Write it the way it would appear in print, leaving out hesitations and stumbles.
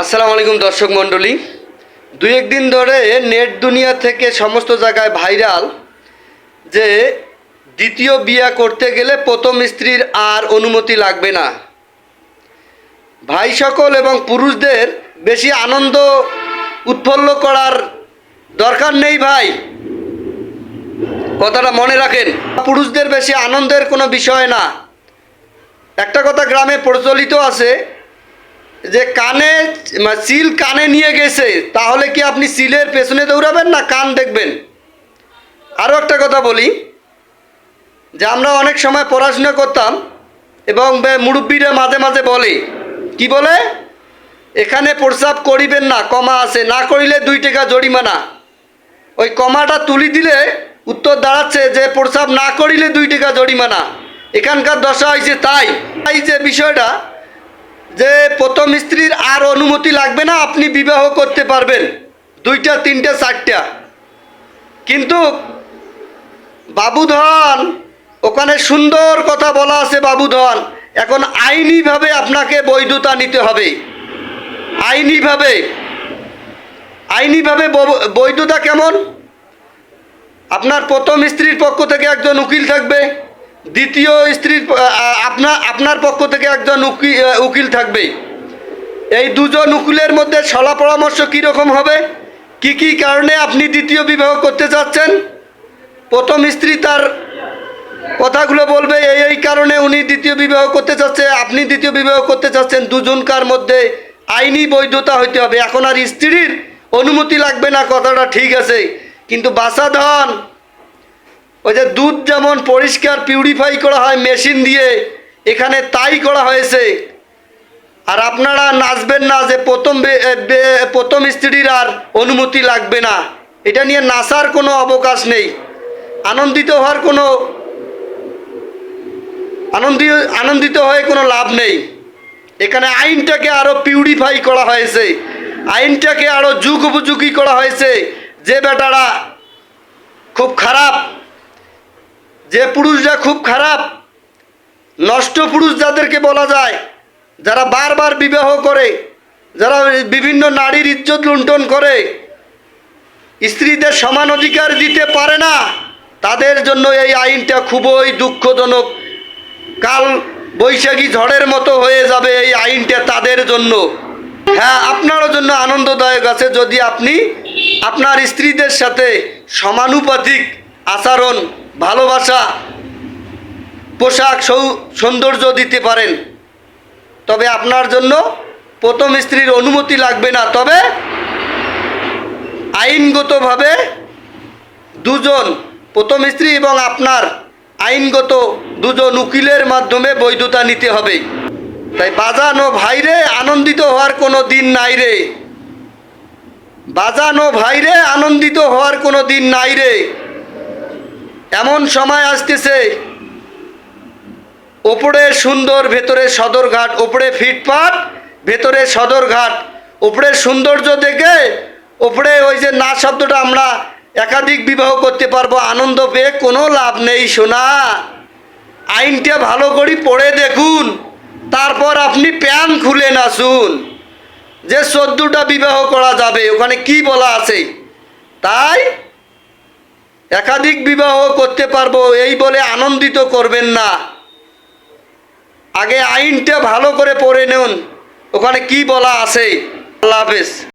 আসসালামু আলাইকুম দর্শক মণ্ডলী। দুই একদিন ধরে নেট দুনিয়া থেকে সমস্ত জায়গায় ভাইরাল যে দ্বিতীয় বিয়ে করতে গেলে প্রথম স্ত্রীর আর অনুমতি লাগবে না। ভাই সকল এবং পুরুষদের বেশি আনন্দ উৎফুল্ল করার দরকার নেই ভাই, কথাটা মনে রাখেন। পুরুষদের বেশি আনন্দের কোনো বিষয় না। একটা কথা গ্রামে প্রচলিত আছে যে কানে সিল কানে নিয়ে গেছে, তাহলে কি আপনি সিলের পেছনে দৌড়াবেন না কান দেখবেন? আরও একটা কথা বলি যে আমরা অনেক সময় পড়াশোনা করতাম এবং মুরব্বীরা মাঝে মাঝে বলে, কি বলে, এখানে প্রস্রাব করিবেন না, কমা আছে, না করিলে 2 টাকা জরিমানা। ওই কমাটা তুলি দিলে উত্তর দাঁড়াচ্ছে যে প্রস্রাব না করিলে 2 টাকা জরিমানা। এখানকার দশা হয়েছে তাই যে বিষয়টা যে প্রথম স্ত্রীর আর অনুমতি লাগবে না, আপনি বিবাহ করতে পারবেন 2টা 3টা 4টা। কিন্তু বাবুধন ওখানে সুন্দর কথা বলা আছে, বাবুধন এখন আইনিভাবে আপনাকে বৈধতা নিতে হবে। আইনিভাবে বৈধতা কেমন? আপনার প্রথম স্ত্রীর পক্ষ থেকে একজন উকিল থাকবে, দ্বিতীয় স্ত্রীর আপনার পক্ষ থেকে একজন উকিল থাকবে। এই দুজন উকিলের মধ্যে সলা পরামর্শ কীরকম হবে, কি কি কারণে আপনি দ্বিতীয় বিবাহ করতে চাচ্ছেন, প্রথম স্ত্রী তার কথাগুলো বলবে, এই কারণে উনি দ্বিতীয় বিবাহ করতে চাচ্ছে, আপনি দ্বিতীয় বিবাহ করতে চাচ্ছেন। দুজনকার মধ্যে আইনি বৈধতা হইতে হবে। এখন আর স্ত্রীর অনুমতি লাগবে না, কথাটা ঠিক আছে, কিন্তু বাছা ধন, ওই যে দুধ যেমন পরিষ্কার পিউরিফাই করা হয় মেশিন দিয়ে, এখানে তাই করা হয়েছে। আর আপনারা নাচবেন না যে প্রথম স্ত্রীর আর অনুমতি লাগবে না। এটা নিয়ে নাচার কোনো অবকাশ নেই, আনন্দিত হয়ে কোনো লাভ নেই। এখানে আইনটাকে আরও পিউরিফাই করা হয়েছে, আইনটাকে আরও যুগ উপযোগী করা হয়েছে। যে বেটারা খুব খারাপ, যে পুরুষরা খুব খারাপ, নষ্ট পুরুষ যাদেরকে বলা যায়, যারা বারবার বিবাহ করে, যারা বিভিন্ন নারীর ইজ্জত লুণ্ঠন করে, স্ত্রীদের সমান অধিকার দিতে পারে না, তাদের জন্য এই আইনটা খুবই দুঃখজনক। কাল বৈশাখী ঝড়ের মতো হয়ে যাবে এই আইনটা তাদের জন্য। হ্যাঁ, আপনারও জন্য আনন্দদায়ক আছে যদি আপনি আপনার স্ত্রীদের সাথে সমানুপাতিক আচরণ, ভালোবাসা, পোশাক, সৌন্দর্য দিতে পারেন। তবে আপনার জন্য প্রথম স্ত্রীর অনুমতি লাগবে না, তবে আইনগতভাবে দুজন, প্রথম স্ত্রী এবং আপনার আইনগত দুজন উকিলের মাধ্যমে বৈধতা নিতে হবে। তাই বাজান ও ভাইরে, আনন্দিত হওয়ার কোনো দিন নাই রে, বাজান ও ভাইরে, আনন্দিত হওয়ার কোনো দিন নাই রে। এমন সময় আসতেছে, ওপরে সুন্দর, ভেতরে সদরঘাট, ওপরে ফিটপাট, ভেতরে সদরঘাট। ওপরের সৌন্দর্য দেখে, ওপরে ওই যে না শব্দটা, আমরা একাধিক বিবাহ করতে পারবো, আনন্দ পেয়ে কোনো লাভ নেই সোনা। আইনটা ভালো করে পড়ে দেখুন, তারপর আপনি প্যান খুলে নাচুন যে 14টা বিবাহ করা যাবে, ওখানে কি বলা আছে। তাই একাধিক বিবাহ করতে পারবো এই বলে আনন্দিত করবেন না। আগে আইনটা ভালো করে পড়ে নেন, ওখানে কি বলা আছে। আল্লাহ হাফেজ।